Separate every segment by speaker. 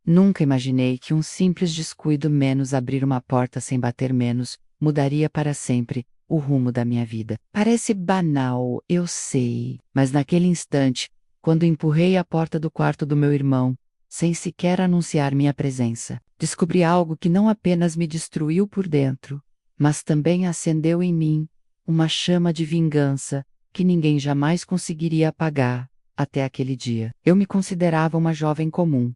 Speaker 1: Nunca imaginei que um simples descuido menos abrir uma porta sem bater menos mudaria para sempre o rumo da minha vida. Parece banal, eu sei, mas naquele instante, quando empurrei a porta do quarto do meu irmão, sem sequer anunciar minha presença, descobri algo que não apenas me destruiu por dentro, mas também acendeu em mim uma chama de vingança que ninguém jamais conseguiria apagar até aquele dia. Eu me considerava uma jovem comum,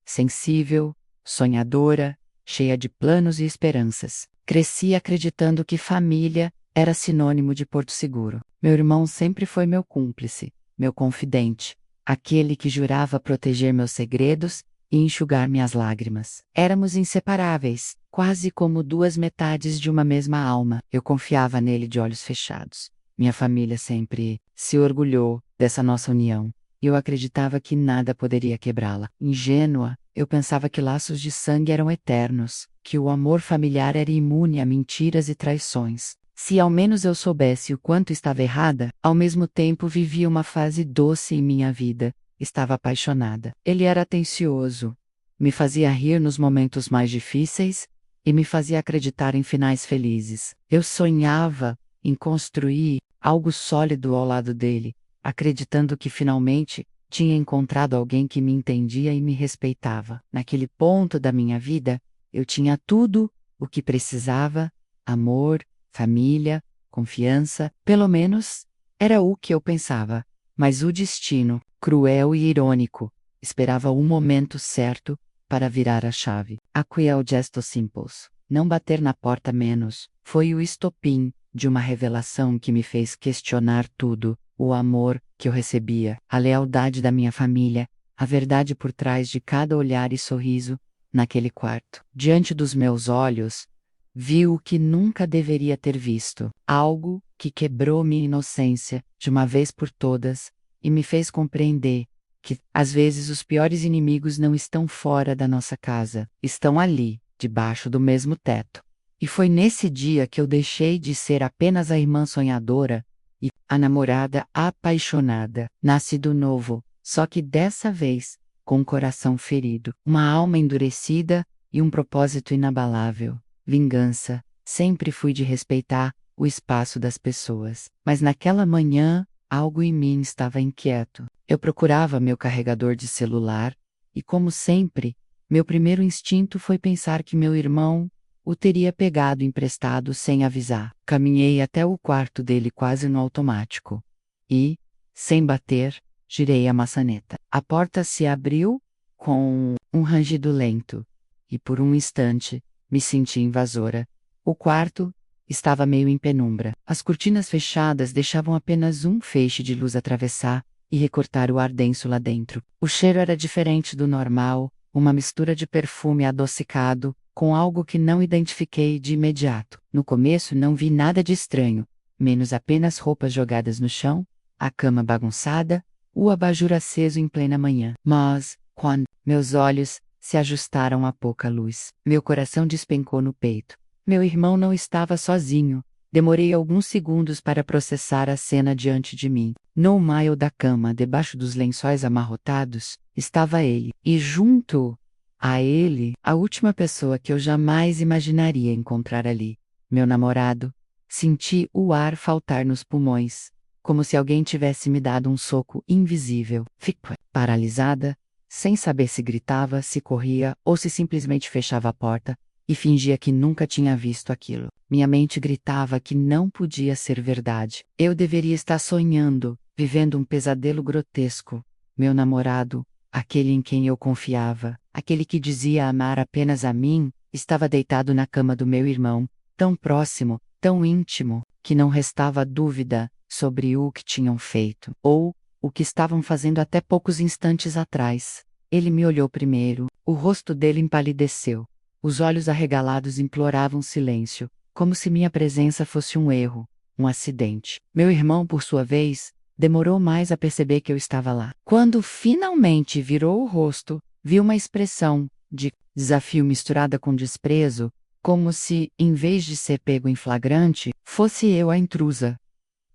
Speaker 1: sensível, sonhadora, cheia de planos e esperanças. Cresci acreditando que família era sinônimo de porto seguro. Meu irmão sempre foi meu cúmplice, meu confidente, aquele que jurava proteger meus segredos e enxugar minhas lágrimas. Éramos inseparáveis, quase como duas metades de uma mesma alma. Eu confiava nele de olhos fechados. Minha família sempre se orgulhou dessa nossa união, e eu acreditava que nada poderia quebrá-la. Ingênua, eu pensava que laços de sangue eram eternos, que o amor familiar era imune a mentiras e traições. Se ao menos eu soubesse o quanto estava errada, ao mesmo tempo vivia uma fase doce em minha vida. Estava apaixonada. Ele era atencioso, me fazia rir nos momentos mais difíceis e me fazia acreditar em finais felizes. Eu sonhava em construir algo sólido ao lado dele, acreditando que finalmente tinha encontrado alguém que me entendia e me respeitava. Naquele ponto da minha vida, eu tinha tudo o que precisava: amor, família, confiança, pelo menos era o que eu pensava. Mas o destino, cruel e irônico, esperava o momento certo para virar a chave. Aqui é o gesto simples. Não bater na porta menos foi o estopim de uma revelação que me fez questionar tudo: o amor que eu recebia, a lealdade da minha família, a verdade por trás de cada olhar e sorriso naquele quarto. Diante dos meus olhos, vi o que nunca deveria ter visto, algo que quebrou minha inocência de uma vez por todas e me fez compreender que, às vezes, os piores inimigos não estão fora da nossa casa, estão ali, debaixo do mesmo teto. E foi nesse dia que eu deixei de ser apenas a irmã sonhadora e a namorada apaixonada. Nasci do novo, só que dessa vez com um coração ferido, uma alma endurecida e um propósito inabalável. Vingança. Sempre fui de respeitar o espaço das pessoas, mas naquela manhã algo em mim estava inquieto. Eu procurava meu carregador de celular e, como sempre, meu primeiro instinto foi pensar que meu irmão o teria pegado emprestado sem avisar. Caminhei até o quarto dele quase no automático e, sem bater, girei a maçaneta. A porta se abriu com um rangido lento e, por um instante, me senti invasora. O quarto estava meio em penumbra. As cortinas fechadas deixavam apenas um feixe de luz atravessar e recortar o ar denso lá dentro. O cheiro era diferente do normal, uma mistura de perfume adocicado com algo que não identifiquei de imediato. No começo não vi nada de estranho, menos apenas roupas jogadas no chão, a cama bagunçada, o abajur aceso em plena manhã. Mas, quando meus olhos se ajustaram à pouca luz, meu coração despencou no peito. Meu irmão não estava sozinho. Demorei alguns segundos para processar a cena diante de mim. No meio da cama, debaixo dos lençóis amarrotados, estava ele. E junto a ele, a última pessoa que eu jamais imaginaria encontrar ali, meu namorado. Senti o ar faltar nos pulmões, como se alguém tivesse me dado um soco invisível. Fiquei paralisada, sem saber se gritava, se corria ou se simplesmente fechava a porta e fingia que nunca tinha visto aquilo. Minha mente gritava que não podia ser verdade. Eu deveria estar sonhando, vivendo um pesadelo grotesco. Meu namorado, aquele em quem eu confiava, aquele que dizia amar apenas a mim, estava deitado na cama do meu irmão, tão próximo, tão íntimo, que não restava dúvida sobre o que tinham feito, ou o que estavam fazendo até poucos instantes atrás. Ele me olhou primeiro, o rosto dele empalideceu. Os olhos arregalados imploravam silêncio, como se minha presença fosse um erro, um acidente. Meu irmão, por sua vez, demorou mais a perceber que eu estava lá. Quando finalmente virou o rosto, vi uma expressão de desafio misturada com desprezo, como se, em vez de ser pego em flagrante, fosse eu a intrusa.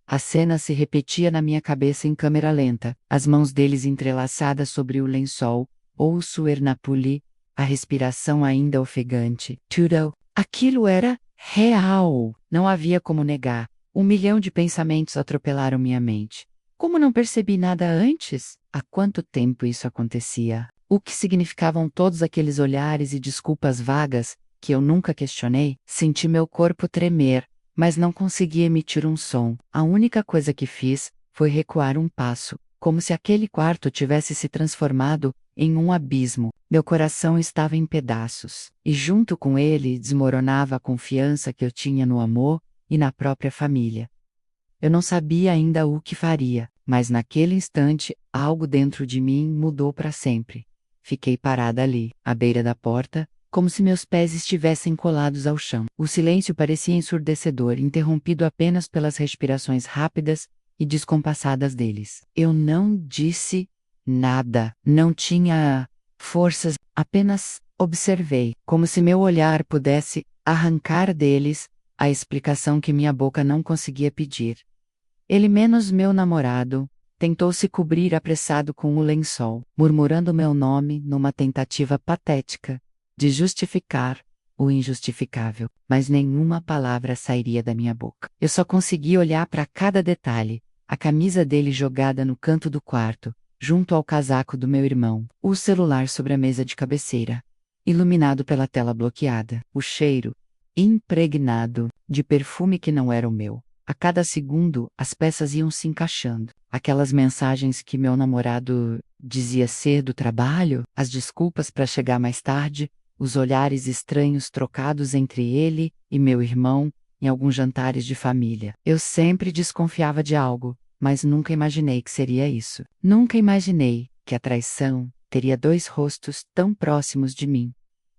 Speaker 1: A cena se repetia na minha cabeça em câmera lenta, as mãos deles entrelaçadas sobre o lençol, ou o suer na puli, a respiração ainda ofegante. Tudo aquilo era real. Não havia como negar. 1 milhão de pensamentos atropelaram minha mente. Como não percebi nada antes? Há quanto tempo isso acontecia? O que significavam todos aqueles olhares e desculpas vagas que eu nunca questionei? Senti meu corpo tremer, mas não consegui emitir um som. A única coisa que fiz foi recuar um passo, como se aquele quarto tivesse se transformado em um abismo. Meu coração estava em pedaços, e junto com ele desmoronava a confiança que eu tinha no amor e na própria família. Eu não sabia ainda o que faria, mas naquele instante, algo dentro de mim mudou para sempre. Fiquei parada ali, à beira da porta, como se meus pés estivessem colados ao chão. O silêncio parecia ensurdecedor, interrompido apenas pelas respirações rápidas e descompassadas deles. Eu não disse nada, não tinha forças, apenas observei, como se meu olhar pudesse arrancar deles a explicação que minha boca não conseguia pedir. Ele, menos meu namorado, tentou se cobrir apressado com o lençol, murmurando meu nome numa tentativa patética de justificar o injustificável, mas nenhuma palavra sairia da minha boca. Eu só conseguia olhar para cada detalhe: a camisa dele jogada no canto do quarto, junto ao casaco do meu irmão, o celular sobre a mesa de cabeceira, iluminado pela tela bloqueada, o cheiro impregnado de perfume que não era o meu. A cada segundo, as peças iam se encaixando. Aquelas mensagens que meu namorado dizia ser do trabalho, as desculpas para chegar mais tarde, os olhares estranhos trocados entre ele e meu irmão em alguns jantares de família. Eu sempre desconfiava de algo, mas nunca imaginei que seria isso. Nunca imaginei que a traição teria 2 rostos tão próximos de mim.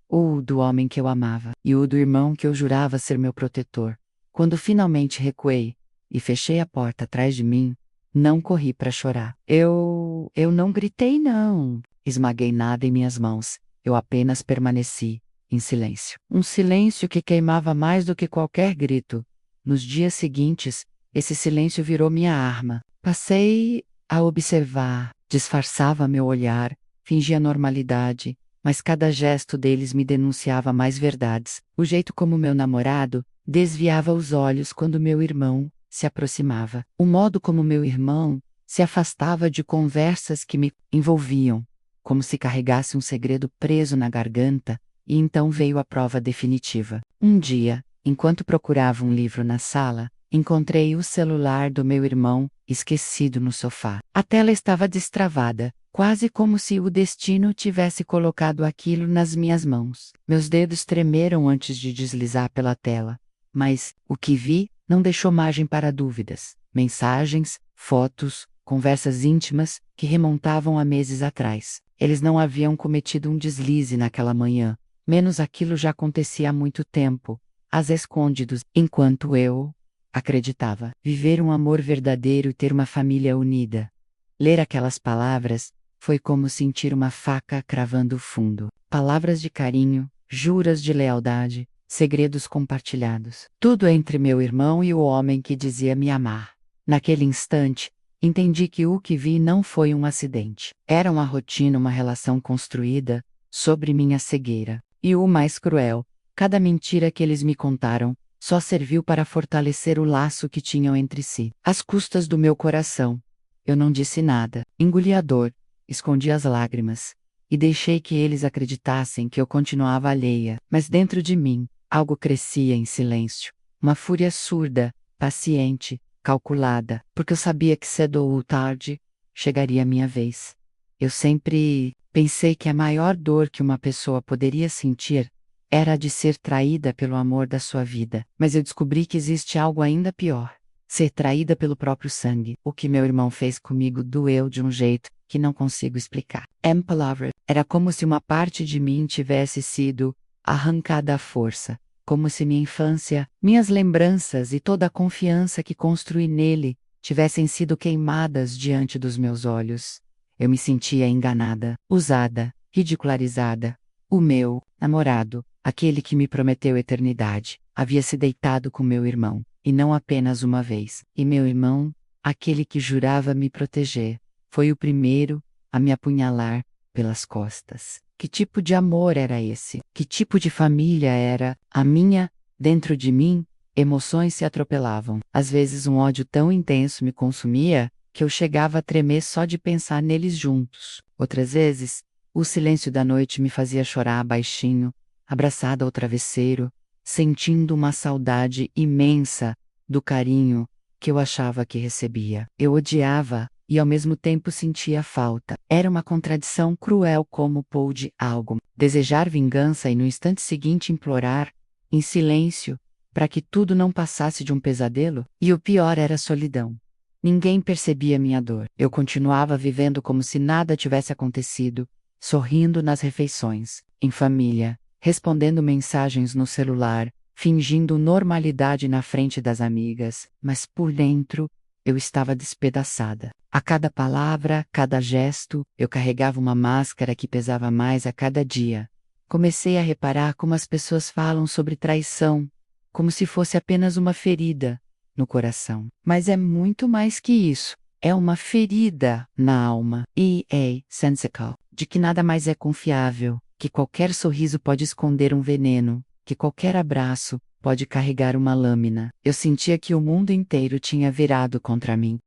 Speaker 1: O do homem que eu amava e o do irmão que eu jurava ser meu protetor. Quando finalmente recuei e fechei a porta atrás de mim, não corri para chorar. Eu não gritei, não. Esmaguei nada em minhas mãos. Eu apenas permaneci em silêncio. Um silêncio que queimava mais do que qualquer grito. Nos dias seguintes, esse silêncio virou minha arma. Passei a observar, disfarçava meu olhar, fingia normalidade, mas cada gesto deles me denunciava mais verdades. O jeito como meu namorado desviava os olhos quando meu irmão se aproximava. O modo como meu irmão se afastava de conversas que me envolviam, como se carregasse um segredo preso na garganta, e então veio a prova definitiva. Um dia, enquanto procurava um livro na sala, encontrei o celular do meu irmão esquecido no sofá. A tela estava destravada, quase como se o destino tivesse colocado aquilo nas minhas mãos. Meus dedos tremeram antes de deslizar pela tela, mas o que vi não deixou margem para dúvidas. Mensagens, fotos, conversas íntimas que remontavam a meses atrás. Eles não haviam cometido um deslize naquela manhã, menos aquilo já acontecia há muito tempo, às escondidas, enquanto eu acreditava viver um amor verdadeiro e ter uma família unida. Ler aquelas palavras foi como sentir uma faca cravando o fundo. Palavras de carinho, juras de lealdade, segredos compartilhados. Tudo entre meu irmão e o homem que dizia me amar. Naquele instante, entendi que o que vi não foi um acidente. Era uma rotina, uma relação construída sobre minha cegueira. E o mais cruel, cada mentira que eles me contaram só serviu para fortalecer o laço que tinham entre si, às custas do meu coração. Eu não disse nada, engoli a dor, escondi as lágrimas, e deixei que eles acreditassem que eu continuava alheia. Mas dentro de mim, algo crescia em silêncio. Uma fúria surda, paciente, calculada, porque eu sabia que cedo ou tarde chegaria a minha vez. Eu sempre pensei que a maior dor que uma pessoa poderia sentir era a de ser traída pelo amor da sua vida. Mas eu descobri que existe algo ainda pior: ser traída pelo próprio sangue. O que meu irmão fez comigo doeu de um jeito que não consigo explicar. Palavra. Era como se uma parte de mim tivesse sido arrancada à força, como se minha infância, minhas lembranças e toda a confiança que construí nele tivessem sido queimadas diante dos meus olhos. Eu me sentia enganada, usada, ridicularizada. O meu namorado, aquele que me prometeu eternidade, havia se deitado com meu irmão, e não apenas uma vez. E meu irmão, aquele que jurava me proteger, foi o primeiro a me apunhalar pelas costas. Que tipo de amor era esse? Que tipo de família era a minha? Dentro de mim, emoções se atropelavam. Às vezes um ódio tão intenso me consumia que eu chegava a tremer só de pensar neles juntos. Outras vezes, o silêncio da noite me fazia chorar baixinho, abraçada ao travesseiro, sentindo uma saudade imensa do carinho que eu achava que recebia. Eu odiava e ao mesmo tempo sentia falta. Era uma contradição cruel como pôde algo desejar vingança e no instante seguinte implorar, em silêncio, para que tudo não passasse de um pesadelo? E o pior era a solidão. Ninguém percebia minha dor. Eu continuava vivendo como se nada tivesse acontecido, sorrindo nas refeições, em família, respondendo mensagens no celular, fingindo normalidade na frente das amigas, mas por dentro, eu estava despedaçada. A cada palavra, cada gesto, eu carregava uma máscara que pesava mais a cada dia. Comecei a reparar como as pessoas falam sobre traição, como se fosse apenas uma ferida no coração. Mas é muito mais que isso. É uma ferida na alma. E é sensical, de que nada mais é confiável, que qualquer sorriso pode esconder um veneno, que qualquer abraço pode carregar uma lâmina. Eu sentia que o mundo inteiro tinha virado contra mim.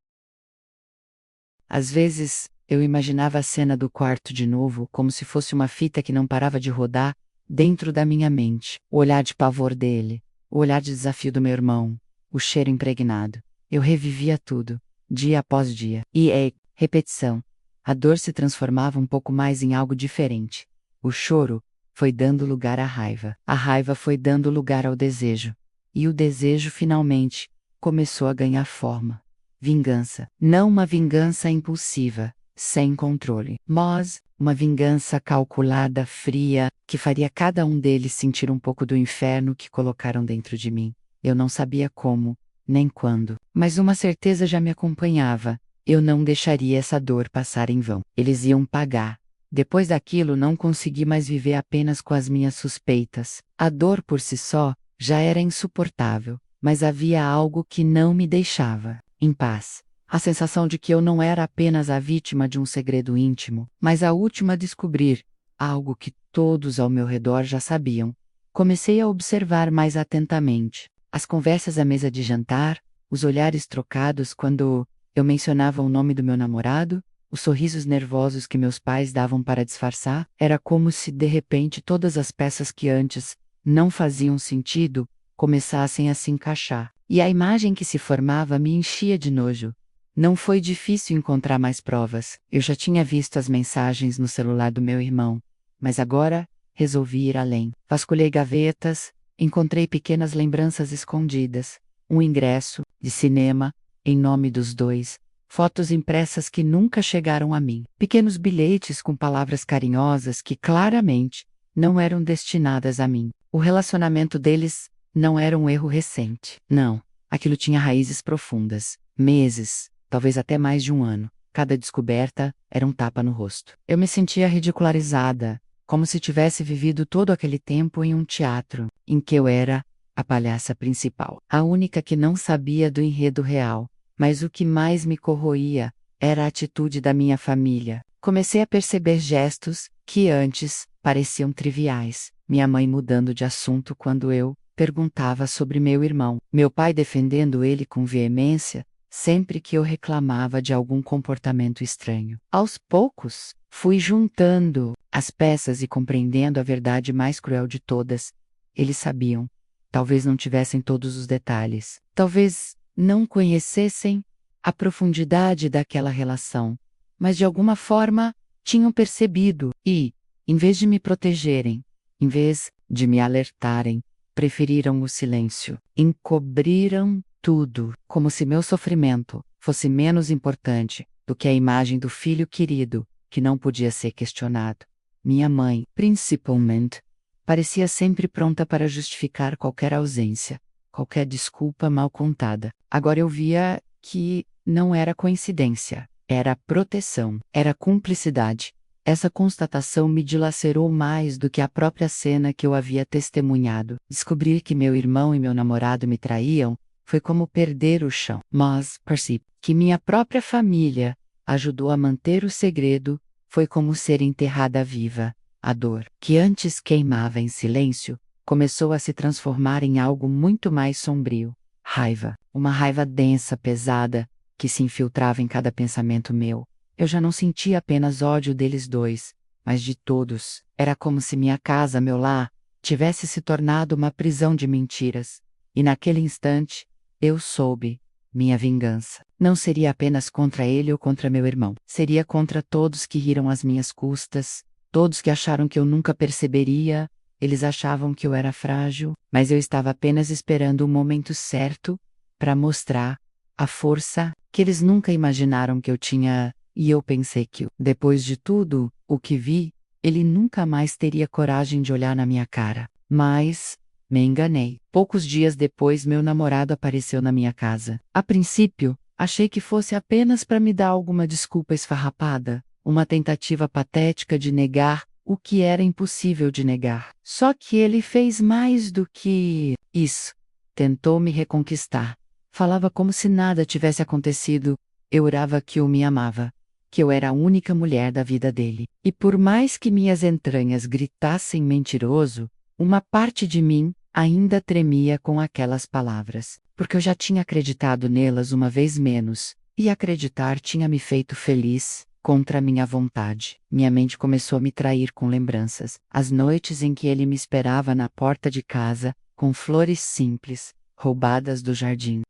Speaker 1: Às vezes, eu imaginava a cena do quarto de novo, como se fosse uma fita que não parava de rodar dentro da minha mente. O olhar de pavor dele, o olhar de desafio do meu irmão, o cheiro impregnado. Eu revivia tudo, dia após dia. E repetição. A dor se transformava um pouco mais em algo diferente. O choro foi dando lugar à raiva. A raiva foi dando lugar ao desejo. E o desejo, finalmente, começou a ganhar forma. Vingança. Não uma vingança impulsiva, sem controle, mas uma vingança calculada, fria, que faria cada um deles sentir um pouco do inferno que colocaram dentro de mim. Eu não sabia como, nem quando, mas uma certeza já me acompanhava. Eu não deixaria essa dor passar em vão. Eles iam pagar. Depois daquilo, não consegui mais viver apenas com as minhas suspeitas. A dor por si só já era insuportável, mas havia algo que não me deixava em paz. A sensação de que eu não era apenas a vítima de um segredo íntimo, mas a última a descobrir algo que todos ao meu redor já sabiam. Comecei a observar mais atentamente as conversas à mesa de jantar, os olhares trocados quando eu mencionava o nome do meu namorado, os sorrisos nervosos que meus pais davam para disfarçar. Era como se, de repente, todas as peças que antes não faziam sentido começassem a se encaixar. E a imagem que se formava me enchia de nojo. Não foi difícil encontrar mais provas. Eu já tinha visto as mensagens no celular do meu irmão. Mas agora, resolvi ir além. Vasculhei gavetas, encontrei pequenas lembranças escondidas. Um ingresso, de cinema, em nome dos dois. Fotos impressas que nunca chegaram a mim. Pequenos bilhetes com palavras carinhosas que claramente não eram destinadas a mim. O relacionamento deles não era um erro recente. Não, aquilo tinha raízes profundas. Meses, talvez até mais de um ano. Cada descoberta era um tapa no rosto. Eu me sentia ridicularizada, como se tivesse vivido todo aquele tempo em um teatro, em que eu era a palhaça principal. A única que não sabia do enredo real. Mas o que mais me corroía era a atitude da minha família. Comecei a perceber gestos que antes pareciam triviais. Minha mãe mudando de assunto quando eu perguntava sobre meu irmão. Meu pai defendendo ele com veemência sempre que eu reclamava de algum comportamento estranho. Aos poucos, fui juntando as peças e compreendendo a verdade mais cruel de todas. Eles sabiam. Talvez não tivessem todos os detalhes. Talvez não conhecessem a profundidade daquela relação, mas de alguma forma tinham percebido e, em vez de me protegerem, em vez de me alertarem, preferiram o silêncio. Encobriram tudo, como se meu sofrimento fosse menos importante do que a imagem do filho querido, que não podia ser questionado. Minha mãe, principalmente, parecia sempre pronta para justificar qualquer ausência, qualquer desculpa mal contada. Agora eu via que não era coincidência, era proteção, era cumplicidade. Essa constatação me dilacerou mais do que a própria cena que eu havia testemunhado. Descobrir que meu irmão e meu namorado me traíam foi como perder o chão. Mas percebi que minha própria família ajudou a manter o segredo foi como ser enterrada viva. A dor, que antes queimava em silêncio, começou a se transformar em algo muito mais sombrio. Raiva. Uma raiva densa, pesada, que se infiltrava em cada pensamento meu. Eu já não sentia apenas ódio deles dois, mas de todos. Era como se minha casa, meu lar, tivesse se tornado uma prisão de mentiras. E naquele instante, eu soube. Minha vingança não seria apenas contra ele ou contra meu irmão. Seria contra todos que riram às minhas custas, todos que acharam que eu nunca perceberia. Eles achavam que eu era frágil, mas eu estava apenas esperando o momento certo para mostrar a força que eles nunca imaginaram que eu tinha. E eu pensei que, depois de tudo o que vi, ele nunca mais teria coragem de olhar na minha cara. Mas me enganei. Poucos dias depois, meu namorado apareceu na minha casa. A princípio, achei que fosse apenas para me dar alguma desculpa esfarrapada, uma tentativa patética de negar o que era impossível de negar. Só que ele fez mais do que isso. Tentou me reconquistar. Falava como se nada tivesse acontecido. Eu jurava que o me amava, que eu era a única mulher da vida dele. E por mais que minhas entranhas gritassem mentiroso, uma parte de mim ainda tremia com aquelas palavras, porque eu já tinha acreditado nelas uma vez menos, e acreditar tinha me feito feliz, contra minha vontade. Minha mente começou a me trair com lembranças, as noites em que ele me esperava na porta de casa, com flores simples, roubadas do jardim.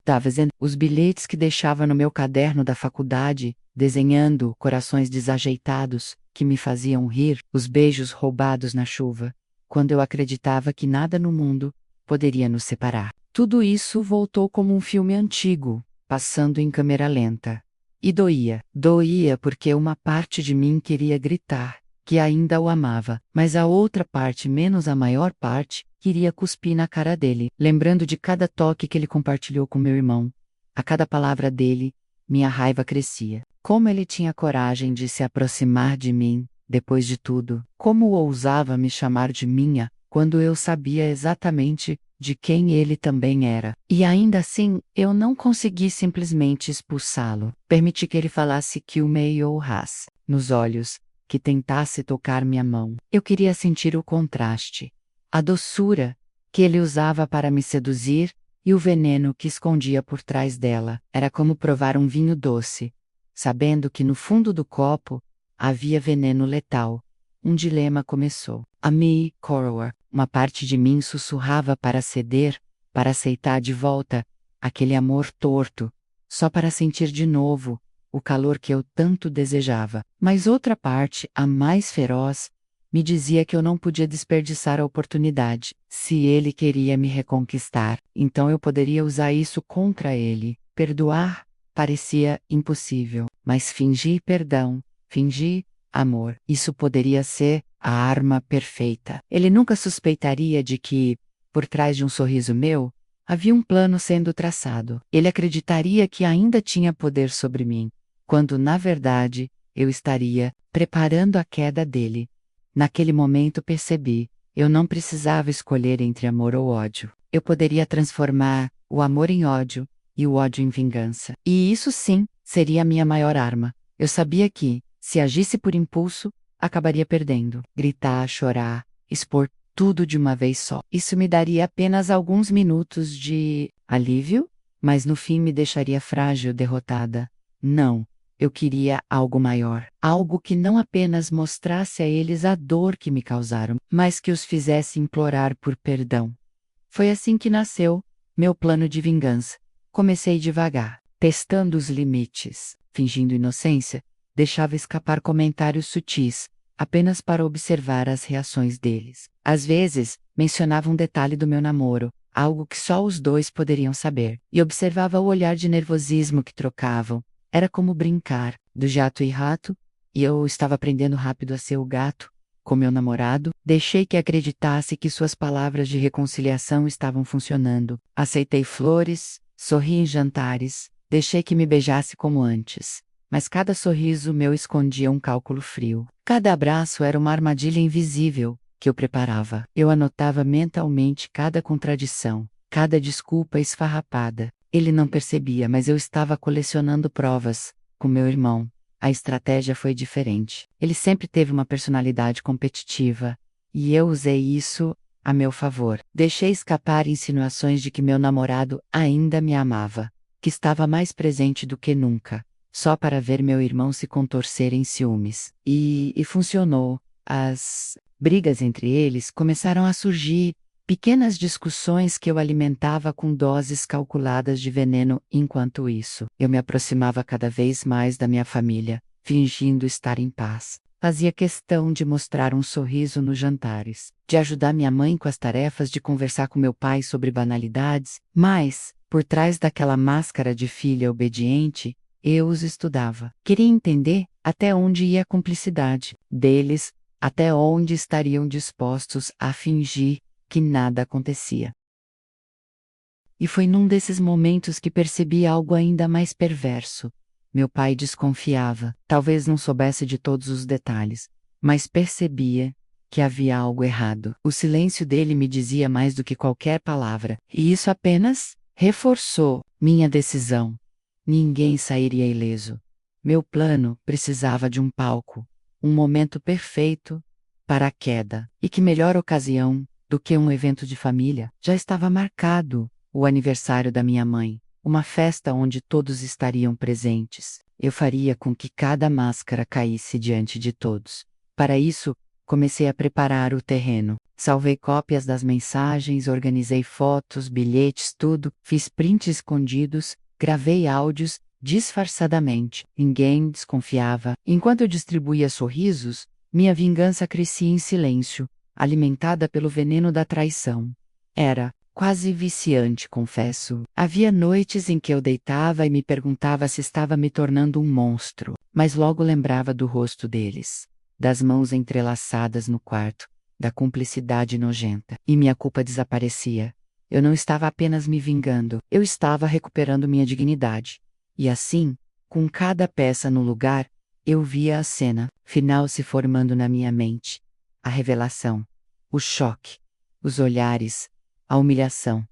Speaker 1: Os bilhetes que deixava no meu caderno da faculdade, desenhando corações desajeitados, que me faziam rir, os beijos roubados na chuva, quando eu acreditava que nada no mundo poderia nos separar. Tudo isso voltou como um filme antigo, passando em câmera lenta. E doía. Doía porque uma parte de mim queria gritar, que ainda o amava, mas a outra parte, menos a maior parte, queria cuspir na cara dele, lembrando de cada toque que ele compartilhou com meu irmão. A cada palavra dele, minha raiva crescia. Como ele tinha coragem de se aproximar de mim, depois de tudo? Como ousava me chamar de minha, quando eu sabia exatamente de quem ele também era? E ainda assim, eu não consegui simplesmente expulsá-lo. Permiti que ele falasse que o me honrasse nos olhos, que tentasse tocar minha mão. Eu queria sentir o contraste, a doçura que ele usava para me seduzir e o veneno que escondia por trás dela. Era como provar um vinho doce, sabendo que no fundo do copo havia veneno letal. Um dilema começou. A me coroa. Uma parte de mim sussurrava para ceder, para aceitar de volta aquele amor torto, só para sentir de novo o calor que eu tanto desejava. Mas outra parte, a mais feroz, me dizia que eu não podia desperdiçar a oportunidade. Se ele queria me reconquistar, então eu poderia usar isso contra ele. Perdoar parecia impossível, mas fingir perdão, fingir amor, isso poderia ser a arma perfeita. Ele nunca suspeitaria de que, por trás de um sorriso meu, havia um plano sendo traçado. Ele acreditaria que ainda tinha poder sobre mim, quando na verdade eu estaria preparando a queda dele. Naquele momento percebi, eu não precisava escolher entre amor ou ódio. Eu poderia transformar o amor em ódio e o ódio em vingança. E isso sim seria a minha maior arma. Eu sabia que, se agisse por impulso, acabaria perdendo. Gritar, chorar, expor tudo de uma vez só. Isso me daria apenas alguns minutos de alívio, mas no fim me deixaria frágil, derrotada. Não, eu queria algo maior. Algo que não apenas mostrasse a eles a dor que me causaram, mas que os fizesse implorar por perdão. Foi assim que nasceu meu plano de vingança. Comecei devagar, testando os limites. Fingindo inocência, deixava escapar comentários sutis, apenas para observar as reações deles. Às vezes, mencionava um detalhe do meu namoro, algo que só os dois poderiam saber, e observava o olhar de nervosismo que trocavam. Era como brincar, do gato e rato, e eu estava aprendendo rápido a ser o gato. Com meu namorado, deixei que acreditasse que suas palavras de reconciliação estavam funcionando. Aceitei flores, sorri em jantares, deixei que me beijasse como antes. Mas cada sorriso meu escondia um cálculo frio. Cada abraço era uma armadilha invisível que eu preparava. Eu anotava mentalmente cada contradição, cada desculpa esfarrapada. Ele não percebia, mas eu estava colecionando provas, com meu irmão, a estratégia foi diferente. Ele sempre teve uma personalidade competitiva, e eu usei isso a meu favor. Deixei escapar insinuações de que meu namorado ainda me amava, que estava mais presente do que nunca, só para ver meu irmão se contorcer em ciúmes. E funcionou. As brigas entre eles começaram a surgir, pequenas discussões que eu alimentava com doses calculadas de veneno. Enquanto isso, eu me aproximava cada vez mais da minha família, fingindo estar em paz. Fazia questão de mostrar um sorriso nos jantares, de ajudar minha mãe com as tarefas, de conversar com meu pai sobre banalidades, mas, por trás daquela máscara de filha obediente, eu os estudava. Queria entender até onde ia a cumplicidade deles, até onde estariam dispostos a fingir que nada acontecia. E foi num desses momentos que percebi algo ainda mais perverso. Meu pai desconfiava, talvez não soubesse de todos os detalhes, mas percebia que havia algo errado. O silêncio dele me dizia mais do que qualquer palavra, e isso apenas reforçou minha decisão. Ninguém sairia ileso. Meu plano precisava de um palco, um momento perfeito para a queda. E que melhor ocasião do que um evento de família? Já estava marcado o aniversário da minha mãe, uma festa onde todos estariam presentes. Eu faria com que cada máscara caísse diante de todos. Para isso, comecei a preparar o terreno. Salvei cópias das mensagens, organizei fotos, bilhetes, tudo. Fiz prints escondidos, gravei áudios disfarçadamente. Ninguém desconfiava. Enquanto eu distribuía sorrisos, minha vingança crescia em silêncio, alimentada pelo veneno da traição. Era quase viciante, confesso. Havia noites em que eu deitava e me perguntava se estava me tornando um monstro, mas logo lembrava do rosto deles, das mãos entrelaçadas no quarto, da cumplicidade nojenta, e minha culpa desaparecia. Eu não estava apenas me vingando, eu estava recuperando minha dignidade. E assim, com cada peça no lugar, eu via a cena final se formando na minha mente. A revelação, o choque, os olhares, a humilhação.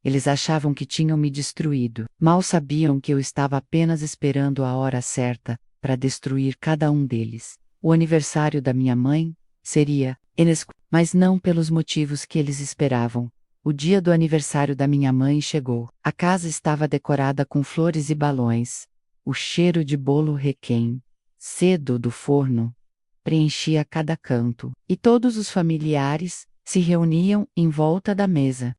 Speaker 1: Eles achavam que tinham me destruído. Mal sabiam que eu estava apenas esperando a hora certa para destruir cada um deles. O aniversário da minha mãe seria mas não pelos motivos que eles esperavam. O dia do aniversário da minha mãe chegou. A casa estava decorada com flores e balões. O cheiro de bolo requém, cedo do forno, preenchia cada canto, e todos os familiares se reuniam em volta da mesa.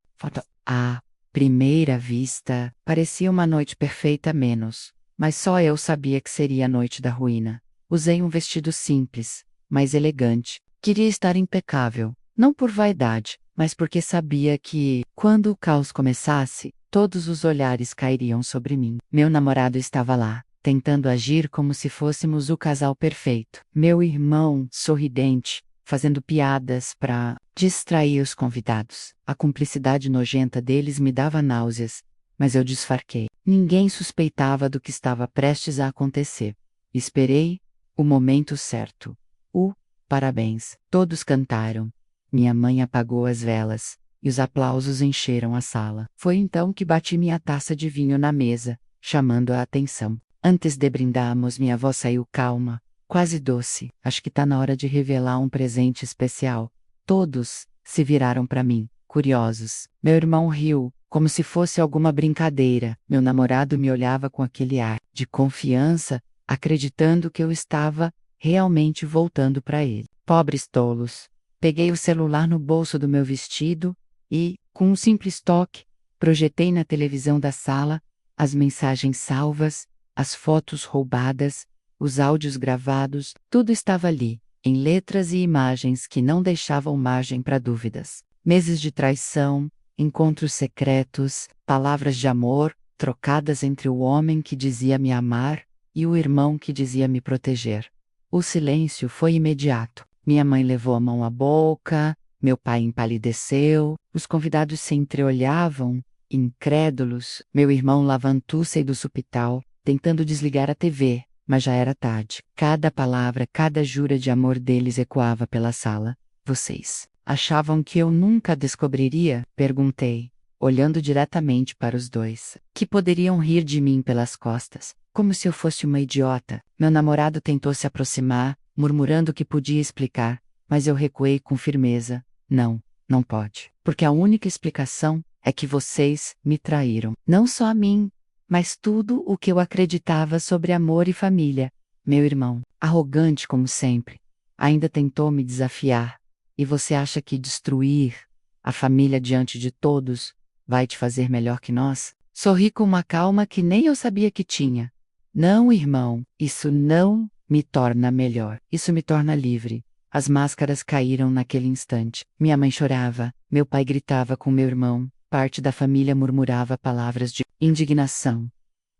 Speaker 1: À primeira vista, parecia uma noite perfeita menos, mas só eu sabia que seria a noite da ruína. Usei um vestido simples, mas elegante. Queria estar impecável, não por vaidade, mas porque sabia que, quando o caos começasse, todos os olhares cairiam sobre mim. Meu namorado estava lá, tentando agir como se fôssemos o casal perfeito. Meu irmão, sorridente, fazendo piadas para distrair os convidados. A cumplicidade nojenta deles me dava náuseas, mas eu disfarquei. Ninguém suspeitava do que estava prestes a acontecer. Esperei o momento certo. O parabéns. Todos cantaram. Minha mãe apagou as velas, e os aplausos encheram a sala. Foi então que bati minha taça de vinho na mesa, chamando a atenção. Antes de brindarmos, minha avó saiu calma, quase doce. Acho que tá na hora de revelar um presente especial. Todos se viraram para mim, curiosos. Meu irmão riu, como se fosse alguma brincadeira. Meu namorado me olhava com aquele ar de confiança, acreditando que eu estava realmente voltando para ele. Pobres tolos. Peguei o celular no bolso do meu vestido e, com um simples toque, projetei na televisão da sala as mensagens salvas, as fotos roubadas, os áudios gravados, tudo estava ali, em letras e imagens que não deixavam margem para dúvidas. Meses de traição, encontros secretos, palavras de amor, trocadas entre o homem que dizia me amar e o irmão que dizia me proteger. O silêncio foi imediato. Minha mãe levou a mão à boca, meu pai empalideceu, os convidados se entreolhavam, incrédulos. Meu irmão levantou-se do hospital, tentando desligar a TV, mas já era tarde. Cada palavra, cada jura de amor deles ecoava pela sala. Vocês achavam que eu nunca descobriria? Perguntei, olhando diretamente para os dois. Que poderiam rir de mim pelas costas, como se eu fosse uma idiota. Meu namorado tentou se aproximar, murmurando que podia explicar, mas eu recuei com firmeza. Não, não pode. Porque a única explicação é que vocês me traíram. Não só a mim, mas tudo o que eu acreditava sobre amor e família. Meu irmão, arrogante como sempre, ainda tentou me desafiar. E você acha que destruir a família diante de todos vai te fazer melhor que nós? Sorri com uma calma que nem eu sabia que tinha. Não, irmão, isso não me torna melhor. Isso me torna livre. As máscaras caíram naquele instante. Minha mãe chorava, meu pai gritava com meu irmão, parte da família murmurava palavras de indignação.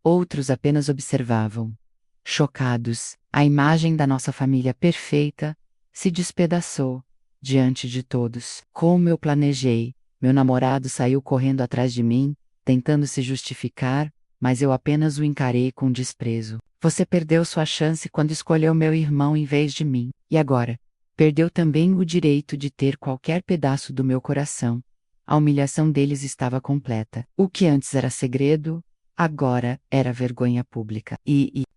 Speaker 1: Outros apenas observavam. Chocados, a imagem da nossa família perfeita se despedaçou diante de todos. Como eu planejei, meu namorado saiu correndo atrás de mim, tentando se justificar, mas eu apenas o encarei com desprezo. Você perdeu sua chance quando escolheu meu irmão em vez de mim. E agora? Perdeu também o direito de ter qualquer pedaço do meu coração. A humilhação deles estava completa. O que antes era segredo, agora era vergonha pública.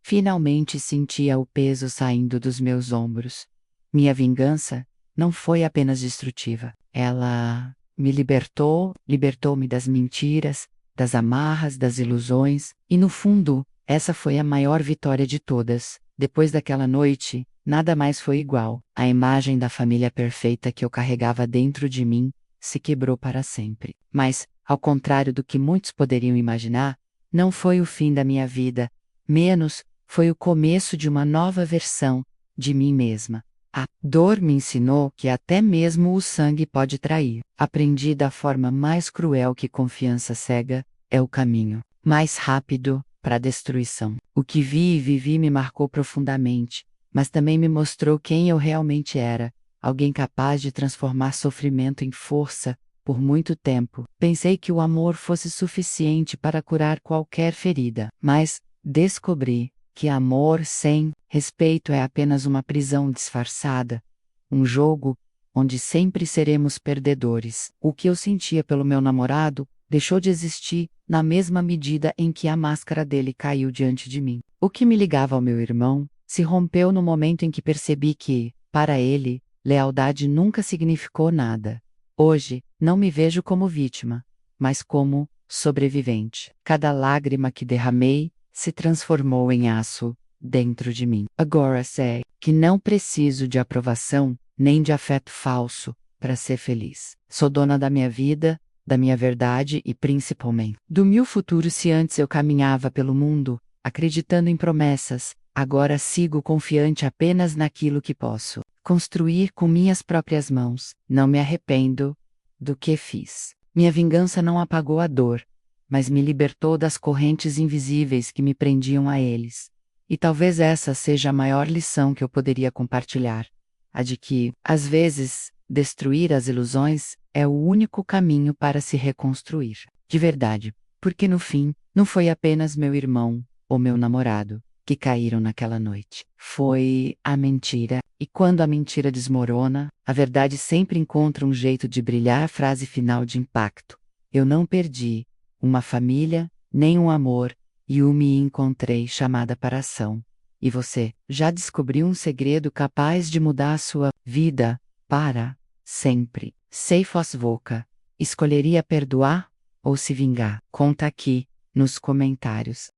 Speaker 1: Finalmente sentia o peso saindo dos meus ombros. Minha vingança não foi apenas destrutiva. Ela me libertou, libertou-me das mentiras, das amarras, das ilusões, e no fundo, essa foi a maior vitória de todas. Depois daquela noite, nada mais foi igual. A imagem da família perfeita que eu carregava dentro de mim se quebrou para sempre. Mas, ao contrário do que muitos poderiam imaginar, não foi o fim da minha vida, menos foi o começo de uma nova versão de mim mesma. A dor me ensinou que até mesmo o sangue pode trair. Aprendi da forma mais cruel que confiança cega é o caminho mais rápido para a destruição. O que vi e vivi me marcou profundamente, mas também me mostrou quem eu realmente era, alguém capaz de transformar sofrimento em força. Por muito tempo, pensei que o amor fosse suficiente para curar qualquer ferida, mas descobri que amor sem respeito é apenas uma prisão disfarçada, um jogo onde sempre seremos perdedores. O que eu sentia pelo meu namorado deixou de existir na mesma medida em que a máscara dele caiu diante de mim. O que me ligava ao meu irmão se rompeu no momento em que percebi que, para ele, lealdade nunca significou nada. Hoje, não me vejo como vítima, mas como sobrevivente. Cada lágrima que derramei se transformou em aço dentro de mim. Agora sei que não preciso de aprovação nem de afeto falso para ser feliz. Sou dona da minha vida, da minha verdade e principalmente do meu futuro. Se antes eu caminhava pelo mundo acreditando em promessas, agora sigo confiante apenas naquilo que posso construir com minhas próprias mãos. Não me arrependo do que fiz. Minha vingança não apagou a dor, mas me libertou das correntes invisíveis que me prendiam a eles. E talvez essa seja a maior lição que eu poderia compartilhar, a de que, às vezes, destruir as ilusões é o único caminho para se reconstruir. De verdade, porque no fim, não foi apenas meu irmão ou meu namorado que caíram naquela noite. Foi a mentira. E quando a mentira desmorona, a verdade sempre encontra um jeito de brilhar. Frase final de impacto. Eu não perdi uma família, nem um amor, e eu me encontrei chamada para ação. E você, já descobriu um segredo capaz de mudar a sua vida para sempre? Sei vos voca. Escolheria perdoar ou se vingar? Conta aqui nos comentários.